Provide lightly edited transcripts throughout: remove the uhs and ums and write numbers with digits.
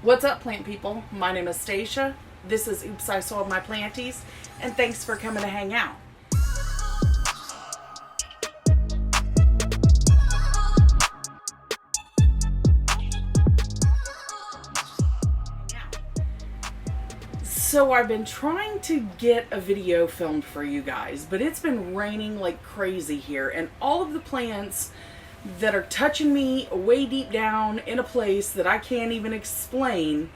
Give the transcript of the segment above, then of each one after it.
What's up, plant people? My name is Stacia. This is Oops, I Soiled My Planties, and thanks for coming to hang out. So I've been trying to get a video filmed for you guys, but it's been raining like crazy here, and all of the plants that are touching me way deep down in a place that I can't even explain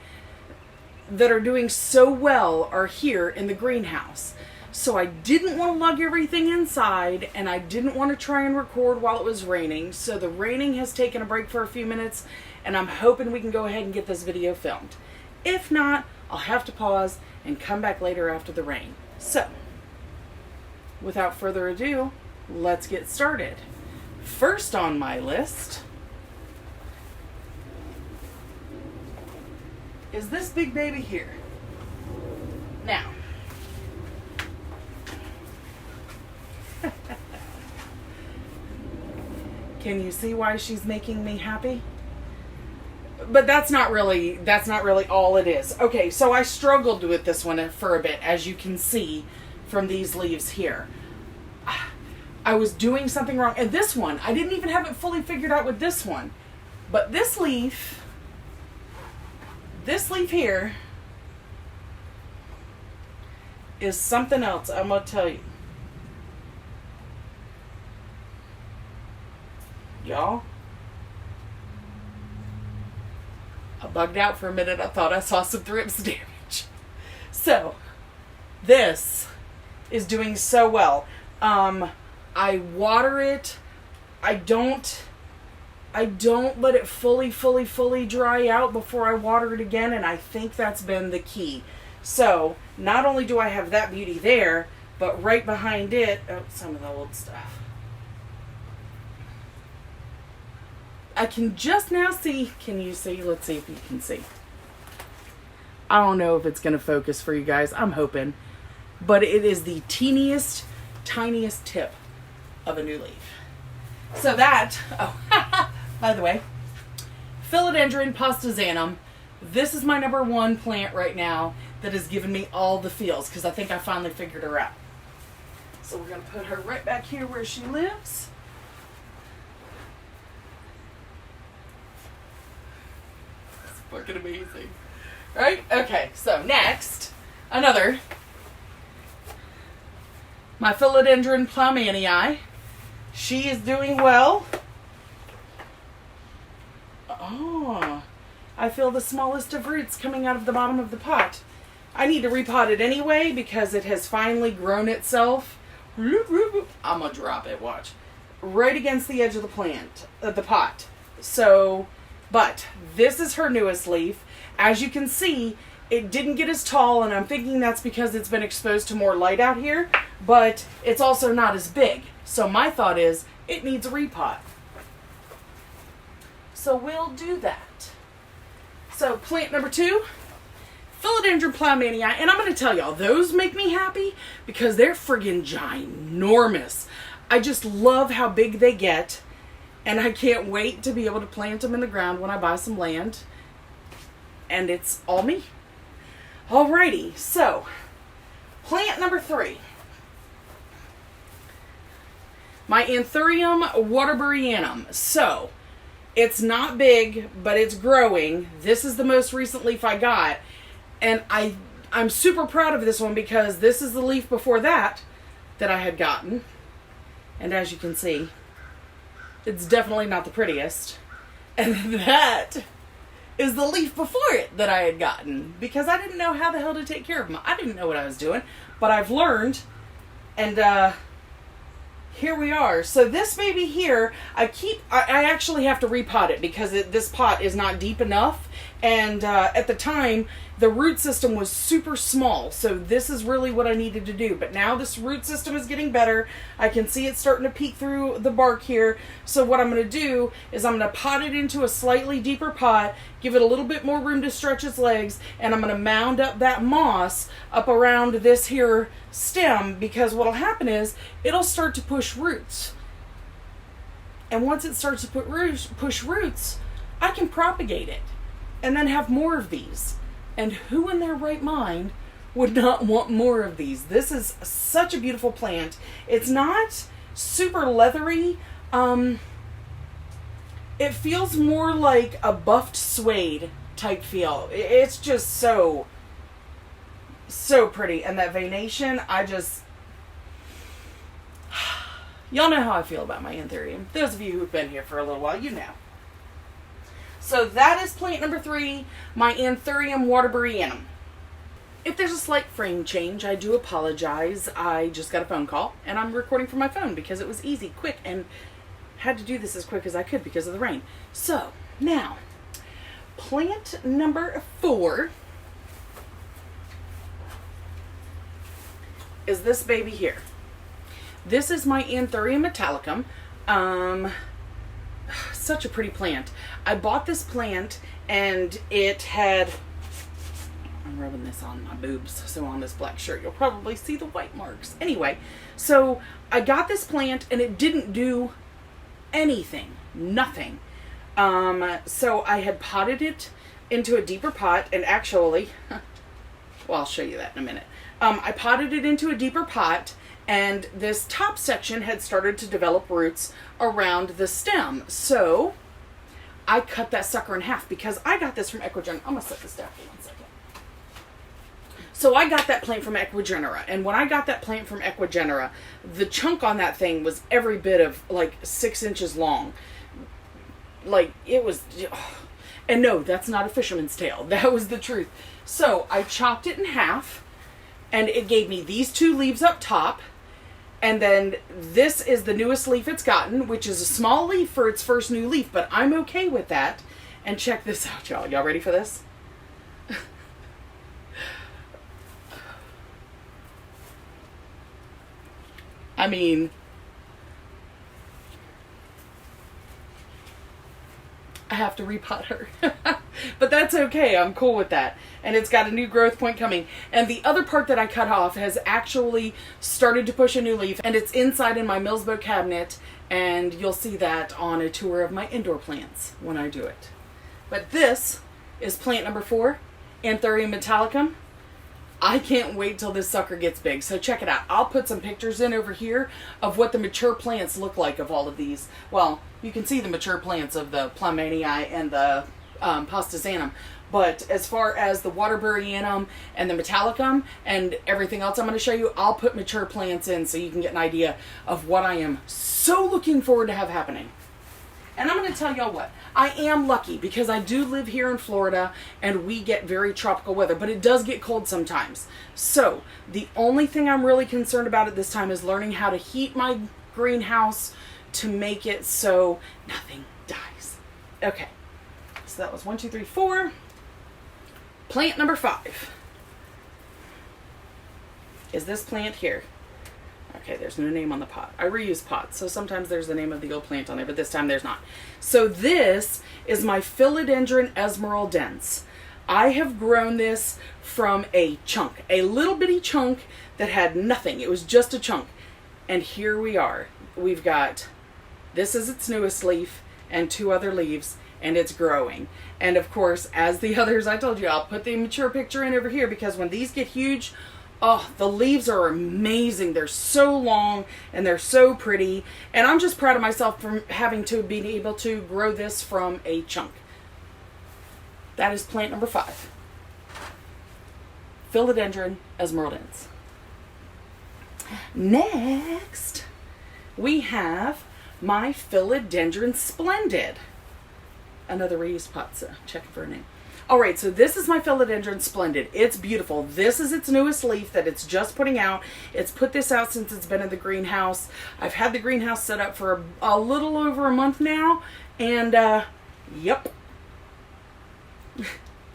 that are doing so well are here in the greenhouse. So I didn't want to lug everything inside, and I didn't want to try and record while it was raining. So the raining has taken a break for a few minutes, and I'm hoping we can go ahead and get this video filmed. If not, I'll have to pause and come back later after the rain. So, without further ado, let's get started. First on my list is this big baby here. Now, can you see why she's making me happy? But that's not really all it is. Okay, so I struggled with this one for a bit, as you can see from these leaves here. I was doing something wrong. And this one, I didn't even have it fully figured out with this one. But this leaf here is something else, I'm going to tell you. Y'all, I bugged out for a minute. I thought I saw some thrips damage. So, this is doing so well. I water it. I don't let it fully dry out before I water it again, and I think that's been the key. So, not only do I have that beauty there, but right behind it, oh, some of the old stuff. I can just now see, can you see? Let's see if you can see. I don't know if it's going to focus for you guys. I'm hoping. But it is the teeniest, tiniest tip of a new leaf. So that, oh, by the way, Philodendron Splendid. This is my number one plant right now that has given me all the feels, because I think I finally figured her out. So we're going to put her right back here where she lives. It's fucking amazing. Right? Okay, so next, another, my Philodendron Plum Mania. She is doing well. Oh, I feel the smallest of roots coming out of the bottom of the pot. I need to repot it anyway because it has finally grown itself. I'm gonna drop it, watch. Right against the edge of the plant, the pot. So, but this is her newest leaf. As you can see, it didn't get as tall, and I'm thinking that's because it's been exposed to more light out here, but it's also not as big. So my thought is, it needs a repot. So we'll do that. So plant number 2, Philodendron Plum Mania, and I'm going to tell y'all, those make me happy because they're friggin' ginormous. I just love how big they get, and I can't wait to be able to plant them in the ground when I buy some land, and it's all me. Alrighty, so plant number 3. My Anthurium Metallicum. So, it's not big, but it's growing. This is the most recent leaf I got. And I'm super proud of this one because this is the leaf before that I had gotten. And as you can see, it's definitely not the prettiest. And that is the leaf before it that I had gotten. Because I didn't know how the hell to take care of them. I didn't know what I was doing. But I've learned. And, here we are. So this baby here, I actually have to repot it because this pot is not deep enough. And at the time, the root system was super small. So this is really what I needed to do. But now this root system is getting better. I can see it starting to peek through the bark here. So what I'm going to do is I'm going to pot it into a slightly deeper pot, give it a little bit more room to stretch its legs, and I'm going to mound up that moss up around this here stem, because what'll happen is it'll start to push roots. And once it starts to push roots, I can propagate it. and then have more of these. And who in their right mind would not want more of these? This is such a beautiful plant. It's not super leathery. It feels more like a buffed suede type feel. It's just so pretty. And that venation, y'all know how I feel about my Anthurium. Those of you who've been here for a little while, you know. So that is plant number 3, my Anthurium Waterburyanum. If there's a slight frame change, I do apologize. I just got a phone call, and I'm recording from my phone because it was easy, quick, and had to do this as quick as I could because of the rain. So, now, plant number 4 is this baby here. This is my Anthurium Metallicum. Such a pretty plant. I bought this plant and it had, I'm rubbing this on my boobs, so on this black shirt you'll probably see the white marks. Anyway, so I got this plant and it didn't do anything, nothing. So I had potted it into a deeper pot, and actually, well, I'll show you that in a minute. I potted it into a deeper pot, and this top section had started to develop roots around the stem. So I cut that sucker in half because I got this from Equigen. I'm gonna set this down for 1 second. So I got that plant from Equigenera, and when I got that plant from Equigenera, the chunk on that thing was every bit of like 6 inches long. Like, it was, and no, that's not a fisherman's tale. That was the truth. So I chopped it in half, and it gave me these 2 leaves up top, and then this is the newest leaf it's gotten, which is a small leaf for its first new leaf, but I'm okay with that. And check this out, y'all. Y'all ready for this? I mean, I have to repot her. But that's okay. I'm cool with that. And it's got a new growth point coming. And the other part that I cut off has actually started to push a new leaf. And it's inside in my Millsbo cabinet. And you'll see that on a tour of my indoor plants when I do it. But this is plant number 4, Anthurium Metallicum. I can't wait till this sucker gets big. So check it out. I'll put some pictures in over here of what the mature plants look like of all of these. Well, you can see the mature plants of the Plum Mania and the Pastazanum. But as far as the Waterburyanum and the Metallicum and everything else I'm going to show you, I'll put mature plants in so you can get an idea of what I am so looking forward to have happening. And I'm going to tell y'all what, I am lucky because I do live here in Florida and we get very tropical weather, but it does get cold sometimes. So the only thing I'm really concerned about at this time is learning how to heat my greenhouse to make it so nothing dies. Okay, so that was 1, 2, 3, 4. Plant number 5 is this plant here. Okay, there's no name on the pot. I reuse pots, so sometimes there's the name of the old plant on there, but this time there's not. So this is my Philodendron Esmeraldense. I have grown this from a chunk, a little bitty chunk that had nothing. It was just a chunk. And here we are. We've got, this is its newest leaf and 2 other leaves, and it's growing. And of course, as the others, I told you, I'll put the mature picture in over here because when these get huge, oh, the leaves are amazing. They're so long and they're so pretty. And I'm just proud of myself for having to be able to grow this from a chunk. That is plant number 5. Philodendron Esmeraldense. Next, we have my Philodendron Splendid. Another reused pot, so checking for a name. Alright, so this is my Philodendron Splendid. It's beautiful. This is its newest leaf that it's just putting out. It's put this out since it's been in the greenhouse. I've had the greenhouse set up for a little over a month now. And, yep.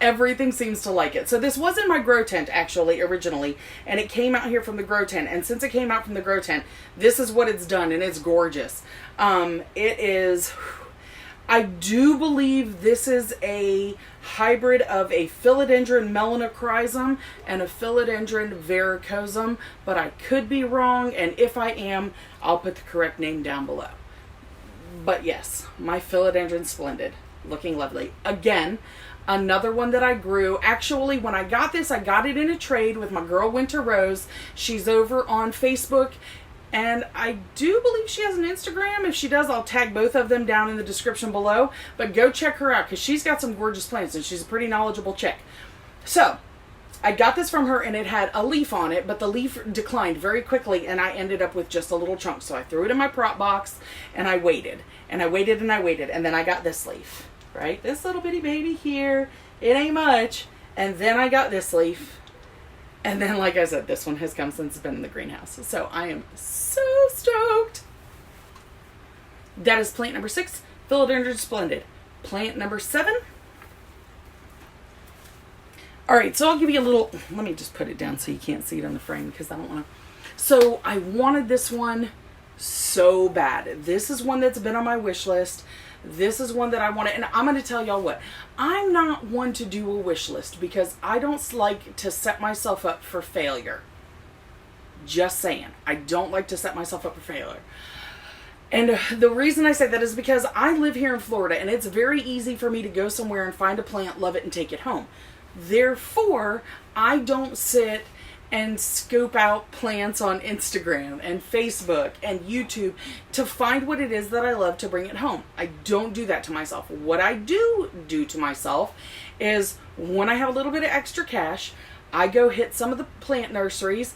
Everything seems to like it. So this was in my grow tent, actually, originally. And it came out here from the grow tent. And since it came out from the grow tent, this is what it's done. And it's gorgeous. It is... I do believe this is a hybrid of a Philodendron Melanochrysum and a Philodendron Varicosum, but I could be wrong, and if I am, I'll put the correct name down below. But yes, my Philodendron Splendid, looking lovely. Again, Another one that I grew. Actually, when I got this, I got it in a trade with my girl Winter Rose. She's over on Facebook, and I do believe she has an Instagram. If she does, I'll tag both of them down in the description below. But go check her out because she's got some gorgeous plants and she's a pretty knowledgeable chick. So, I got this from her and it had a leaf on it, but the leaf declined very quickly and I ended up with just a little chunk. So I threw it in my prop box and I waited and I waited and I waited. And then I got this leaf. Right? This little bitty baby here. It ain't much. And then I got this leaf. And then, like I said, this one has come since it's been in the greenhouse. So I am so stoked. That is plant number 6, Philodendron Splendid. Plant number 7. All right, so I'll give you a little, let me just put it down so you can't see it on the frame because I don't want to. So I wanted this one so bad. This is one that's been on my wish list. This is one that I wanted, and I'm going to tell y'all what, I'm not one to do a wish list because I don't like to set myself up for failure. Just saying. I don't like to set myself up for failure. And the reason I say that is because I live here in Florida and it's very easy for me to go somewhere and find a plant, love it, and take it home. Therefore, I don't sit and scope out plants on Instagram and Facebook and YouTube to find what it is that I love to bring it home. I don't do that to myself. What I do to myself is when I have a little bit of extra cash, I go hit some of the plant nurseries.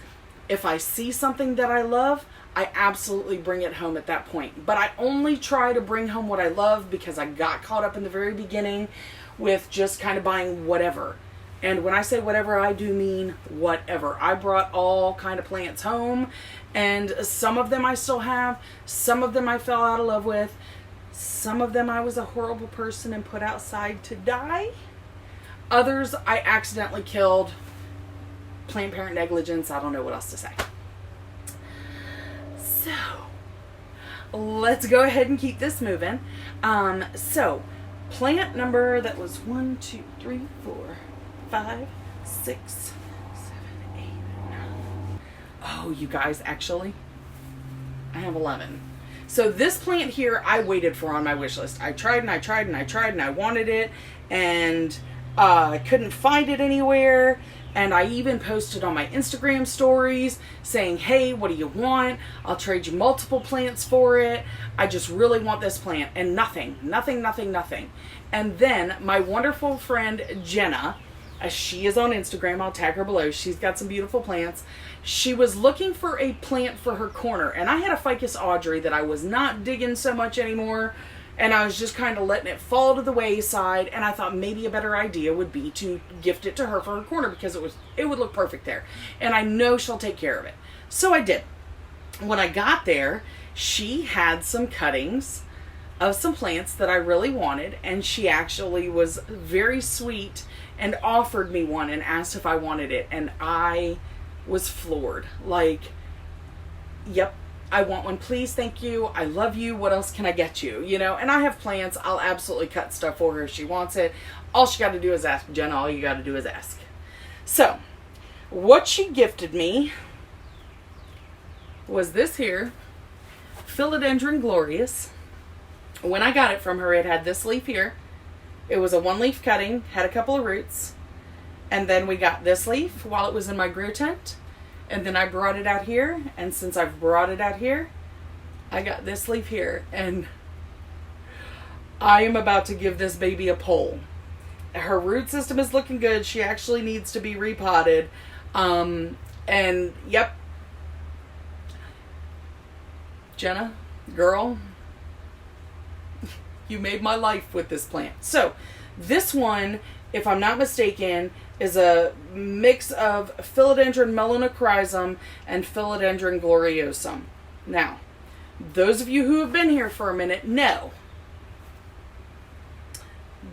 If I see something that I love, I absolutely bring it home at that point. But I only try to bring home what I love because I got caught up in the very beginning with just kind of buying whatever. And when I say whatever, I do mean whatever. I brought all kind of plants home, and some of them I still have. Some of them I fell out of love with. Some of them I was a horrible person and put outside to die. Others I accidentally killed. Plant parent negligence. I don't know what else to say. So, let's go ahead and keep this moving. So, plant number, that was 1, 2, 3, 4, 5, 6, 7, 8, 9. Oh, you guys, actually, I have 11. So this plant here, I waited for on my wish list. I tried and I tried and I tried and I wanted it, and I couldn't find it anywhere. And I even posted on my Instagram stories saying, hey, what do you want? I'll trade you multiple plants for it. I just really want this plant. And nothing. And then my wonderful friend Jenna, she is on Instagram, I'll tag her below. She's got some beautiful plants. She was looking for a plant for her corner. And I had a Ficus Audrey that I was not digging so much anymore. And I was just kind of letting it fall to the wayside. And I thought maybe a better idea would be to gift it to her for her corner because it would look perfect there. And I know she'll take care of it. So I did. When I got there, she had some cuttings of some plants that I really wanted. And she actually was very sweet and offered me one and asked if I wanted it. And I was floored. Like, yep, I want one, please, thank you, I love you, what else can I get you? You know, and I have plants, I'll absolutely cut stuff for her if she wants it. All she got to do is ask, Jenna, all you got to do is ask. So, what she gifted me was this here, Philodendron Glorious. When I got it from her, it had this leaf here. It was a 1-leaf cutting, had a couple of roots. And then we got this leaf while it was in my grow tent. And then I brought it out here. And since I've brought it out here, I got this leaf here. And I am about to give this baby a pull. Her root system is looking good. She actually needs to be repotted. And yep. Jenna, girl, you made my life with this plant. So this one, if I'm not mistaken, is a mix of Philodendron Metallicum and Philodendron Gloriosum. Now, those of you who have been here for a minute know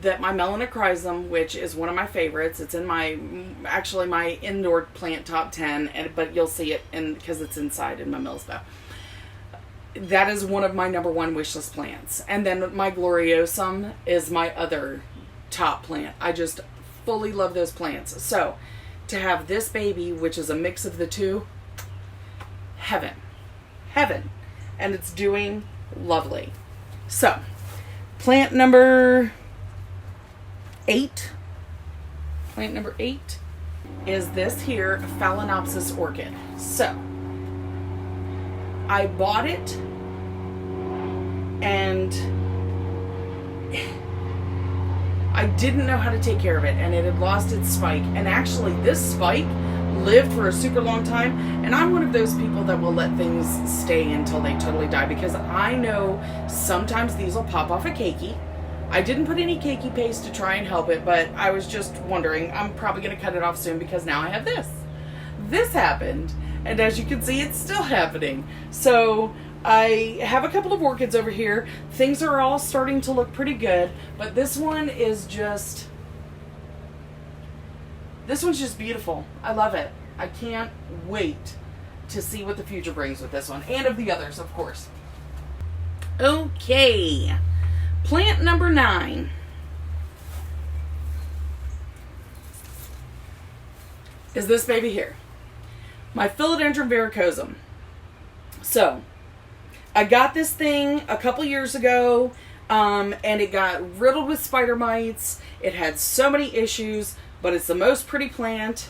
that my Metallicum, which is one of my favorites, it's in my, actually my indoor plant top 10, but you'll see it because it's inside in my Millsboro. That is one of my number 1 wishlist plants. And then my Gloriosum is my other top plant. I just fully love those plants. So, to have this baby, which is a mix of the two, heaven. Heaven. And it's doing lovely. So, plant number 8 Plant number 8 is this here Phalaenopsis Orchid. So, I bought it and I didn't know how to take care of it, and it had lost its spike. And actually, this spike lived for a super long time, and I'm one of those people that will let things stay until they totally die, because I know sometimes these will pop off a keiki. I didn't put any keiki paste to try and help it, but I was just wondering, I'm probably going to cut it off soon because now I have this. This happened, and as you can see, it's still happening. So I have a couple of orchids over here. Things are all starting to look pretty good, but this one is just... This one's just beautiful. I love it. I can't wait to see what the future brings with this one. And of the others, of course. Okay. Plant number 9. Is this baby here. My Philodendron Varicosum. So, I got this thing a couple years ago, and it got riddled with spider mites. It had so many issues, but it's the most pretty plant.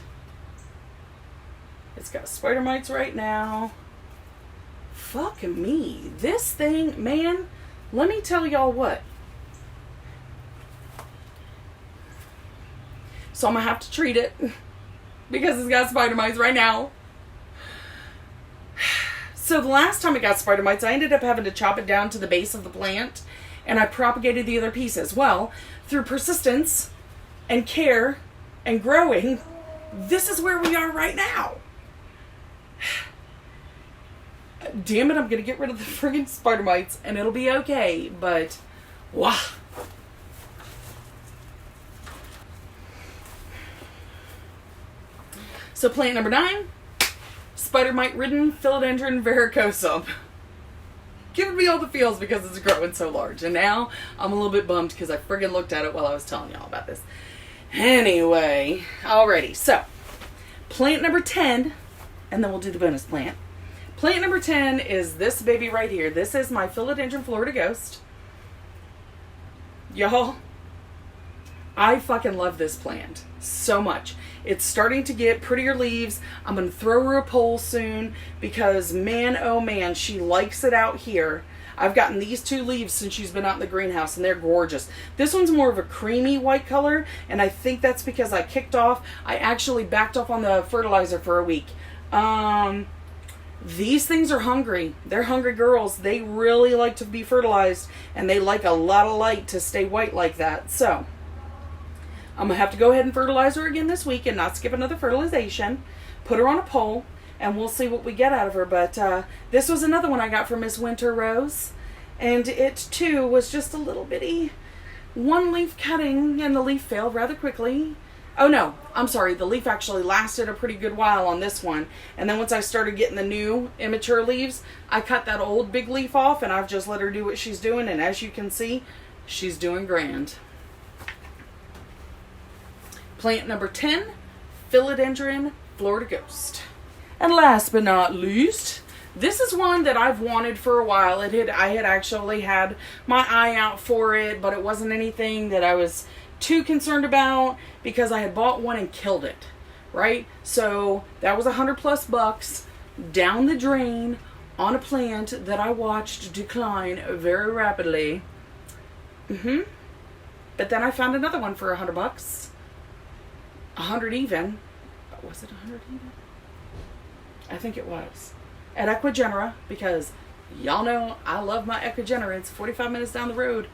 It's got spider mites right now. Fuck me. This thing, man, let me tell y'all what. So I'm going to have to treat it because it's got spider mites right now. So the last time it got spider mites, I ended up having to chop it down to the base of the plant, and I propagated the other pieces. Well, through persistence and care and growing, this is where we are right now. Damn it, I'm going to get rid of the friggin' spider mites and it'll be okay, but wow. So plant number 9, spider mite ridden Philodendron Varicosum. Giving me all the feels because it's growing so large. And now I'm a little bit bummed because I friggin' looked at it while I was telling y'all about this. Anyway, alrighty, so plant number 10, and then we'll do the bonus plant. Plant number 10 is this baby right here. This is my Philodendron Florida Ghost. Y'all, I fucking love this plant so much. It's starting to get prettier leaves. I'm going to throw her a pole soon because, man, oh man, she likes it out here. I've gotten these 2 leaves since she's been out in the greenhouse, and they're gorgeous. This one's more of a creamy white color, and I think that's because I actually backed off on the fertilizer for a week. These things are hungry. They're hungry girls. They really like to be fertilized, and they like a lot of light to stay white like that. So, I'm going to have to go ahead and fertilize her again this week and not skip another fertilization. Put her on a pole, and we'll see what we get out of her. But this was another one I got from Miss Winter Rose. And it, too, was just a little bitty 1 leaf cutting, and the leaf failed rather quickly. Oh, no. I'm sorry. The leaf actually lasted a pretty good while on this one. And then once I started getting the new immature leaves, I cut that old big leaf off, and I've just let her do what she's doing. And as you can see, she's doing grand. Plant number 10, Philodendron Florida Ghost. And last but not least, this is one that I've wanted for a while. I had actually had my eye out for it, but it wasn't anything that I was too concerned about because I had bought one and killed it, right? So that was $100+ down the drain on a plant that I watched decline very rapidly. But then I found another one for $100. 100 even. Was it 100 even? I think it was. At Equigenera, because y'all know I love my Equigenera. It's 45 minutes down the road.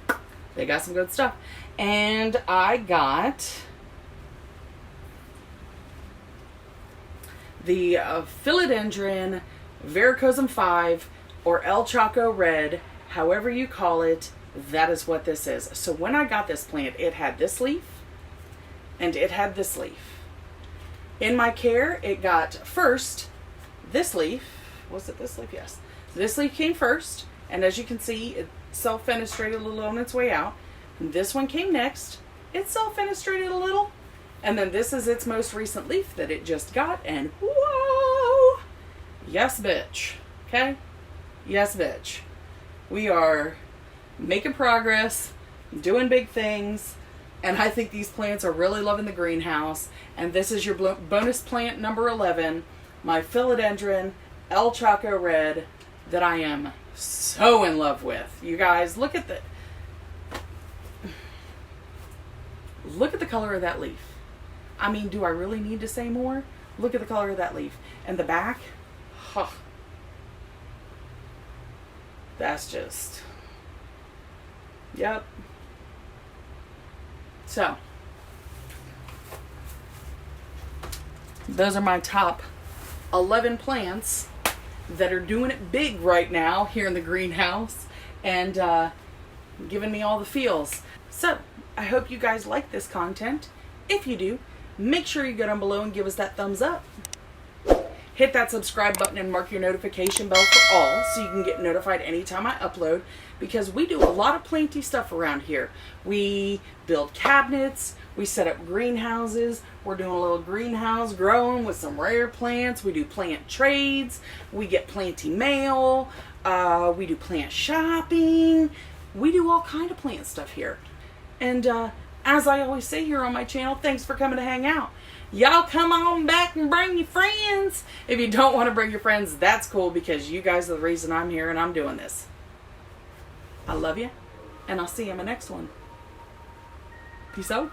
They got some good stuff. And I got the Philodendron Varicosum 5 or El Chaco Red, however you call it, that is what this is. So when I got this plant, it had this leaf and it had this leaf. In my care, it got first this leaf. Was it this leaf? Yes. This leaf came first, and as you can see, it self-fenestrated a little on its way out. And this one came next. It self-fenestrated a little. And then this is its most recent leaf that it just got, and whoa! Yes, bitch. Okay? Yes, bitch. We are making progress, doing big things. And I think these plants are really loving the greenhouse. And this is your bonus plant number 11, my Philodendron El Chaco Red, that I am so in love with. You guys, look at the color of that leaf. I mean, do I really need to say more? Look at the color of that leaf. And the back, huh. That's just, yep. So, those are my top 11 plants that are doing it big right now here in the greenhouse and giving me all the feels. So, I hope you guys like this content. If you do, make sure you go down below and give us that thumbs up. Hit that subscribe button and mark your notification bell for all so you can get notified anytime I upload, because we do a lot of planty stuff around here. We build cabinets, we set up greenhouses, we're doing a little greenhouse growing with some rare plants, we do plant trades, we get planty mail, we do plant shopping, we do all kind of plant stuff here. And as I always say here on my channel, thanks for coming to hang out. Y'all come on back and bring your friends. If you don't want to bring your friends, that's cool, because you guys are the reason I'm here and I'm doing this. I love you, and I'll see you in my next one. Peace out.